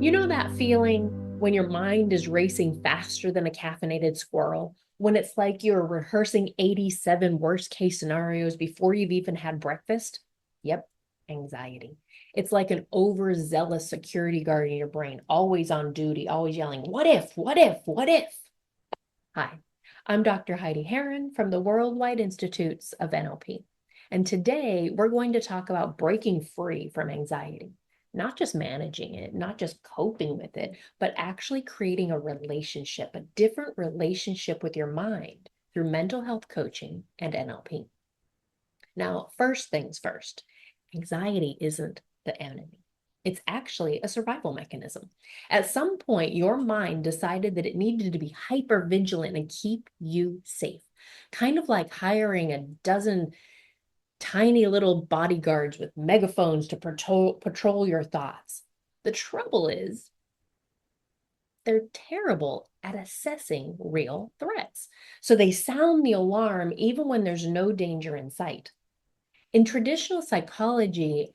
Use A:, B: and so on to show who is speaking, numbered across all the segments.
A: You know that feeling when your mind is racing faster than a caffeinated squirrel? When it's like you're rehearsing 87 worst case scenarios before you've even had breakfast? Yep, anxiety. It's like an overzealous security guard in your brain, always on duty, always yelling, what if, what if, what if? Hi, I'm Dr. Heidi Heron from the Worldwide Institutes of NLP. And today we're going to talk about breaking free from anxiety, not just managing it, not just coping with it, but actually creating a relationship, a different relationship with your mind through mental health coaching and NLP. Now, first things first, anxiety isn't the enemy. It's actually a survival mechanism. At some point, your mind decided that it needed to be hyper vigilant and keep you safe, kind of like hiring a dozen tiny little bodyguards with megaphones to patrol your thoughts. The trouble is, they're terrible at assessing real threats. So they sound the alarm even when there's no danger in sight. In traditional psychology,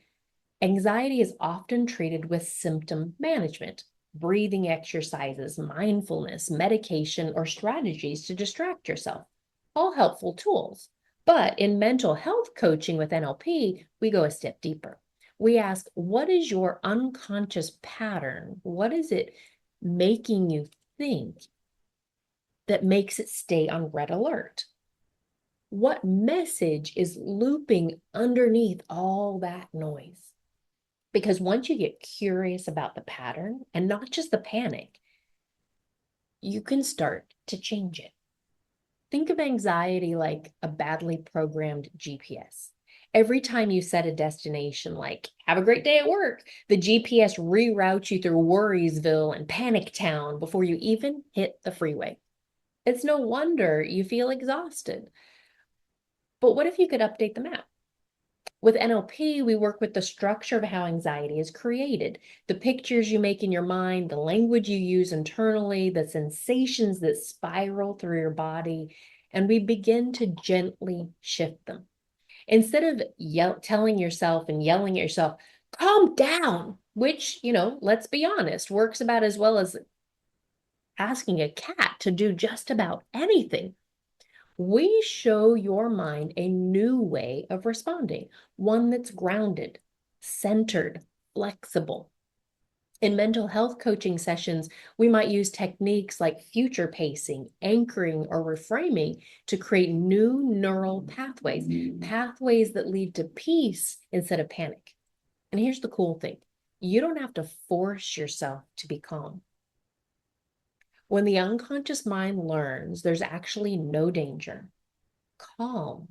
A: anxiety is often treated with symptom management, breathing exercises, mindfulness, medication, or strategies to distract yourself. All helpful tools. But in mental health coaching with NLP, we go a step deeper. We ask, what is your unconscious pattern? What is it making you think that makes it stay on red alert? What message is looping underneath all that noise? Because once you get curious about the pattern and not just the panic, you can start to change it. Think of anxiety like a badly programmed GPS. Every time you set a destination like, have a great day at work, the GPS reroutes you through Worriesville and Panic Town before you even hit the freeway. It's no wonder you feel exhausted. But what if you could update the map? With NLP, we work with the structure of how anxiety is created, the pictures you make in your mind, the language you use internally, the sensations that spiral through your body, and we begin to gently shift them. Instead of telling yourself and yelling at yourself, calm down, which, let's be honest, works about as well as asking a cat to do just about anything. We show your mind a new way of responding, one that's grounded, centered, flexible. In mental health coaching sessions, we might use techniques like future pacing, anchoring, or reframing to create new neural pathways, pathways that lead to peace instead of panic. And here's the cool thing. You don't have to force yourself to be calm. When the unconscious mind learns there's actually no danger, calm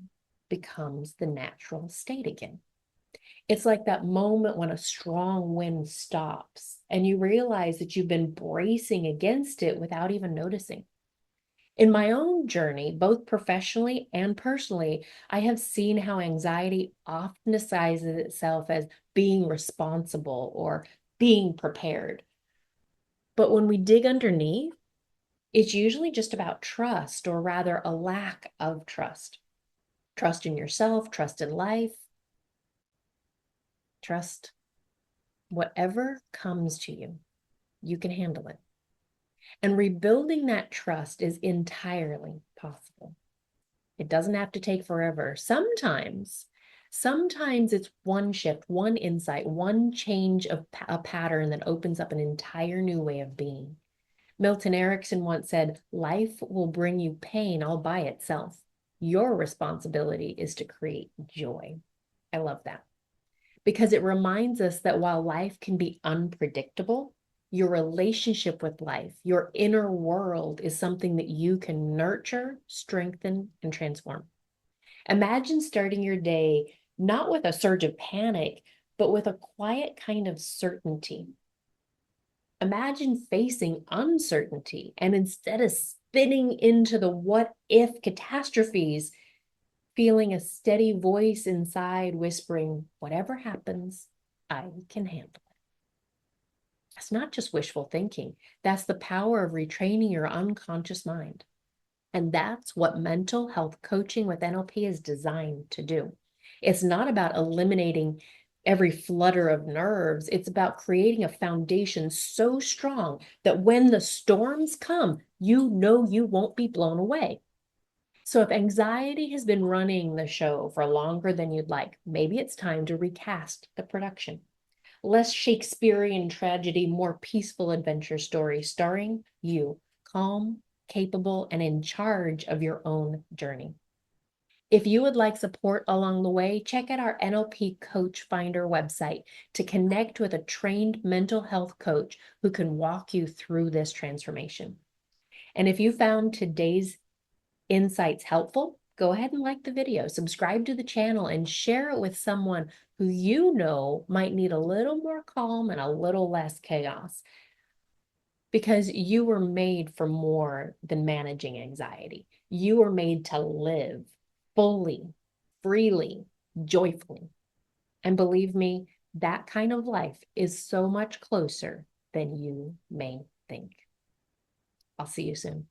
A: becomes the natural state again. It's like that moment when a strong wind stops and you realize that you've been bracing against it without even noticing. In my own journey, both professionally and personally, I have seen how anxiety often disguises itself as being responsible or being prepared. But when we dig underneath, it's usually just about trust, or rather a lack of trust. Trust in yourself, trust in life, trust whatever comes to you, you can handle it. And rebuilding that trust is entirely possible. It doesn't have to take forever. Sometimes it's one shift, one insight, one change of a pattern that opens up an entire new way of being. Milton Erickson once said, life will bring you pain all by itself. Your responsibility is to create joy. I love that because it reminds us that while life can be unpredictable, your relationship with life, your inner world is something that you can nurture, strengthen, and transform. Imagine starting your day not with a surge of panic, but with a quiet kind of certainty. Imagine facing uncertainty and instead of spinning into the what if catastrophes, feeling a steady voice inside whispering, whatever happens, I can handle it. That's not just wishful thinking. That's the power of retraining your unconscious mind. And that's what mental health coaching with NLP is designed to do. It's not about eliminating every flutter of nerves. It's about creating a foundation so strong that when the storms come, you know you won't be blown away. So if anxiety has been running the show for longer than you'd like, maybe it's time to recast the production. Less Shakespearean tragedy, more peaceful adventure story starring you, calm, capable, and in charge of your own journey. If you would like support along the way, check out our NLP Coach Finder website to connect with a trained mental health coach who can walk you through this transformation. And if you found today's insights helpful, go ahead and like the video, subscribe to the channel, and share it with someone who you know might need a little more calm and a little less chaos. Because you were made for more than managing anxiety. You were made to live fully, freely, joyfully. And believe me, that kind of life is so much closer than you may think. I'll see you soon.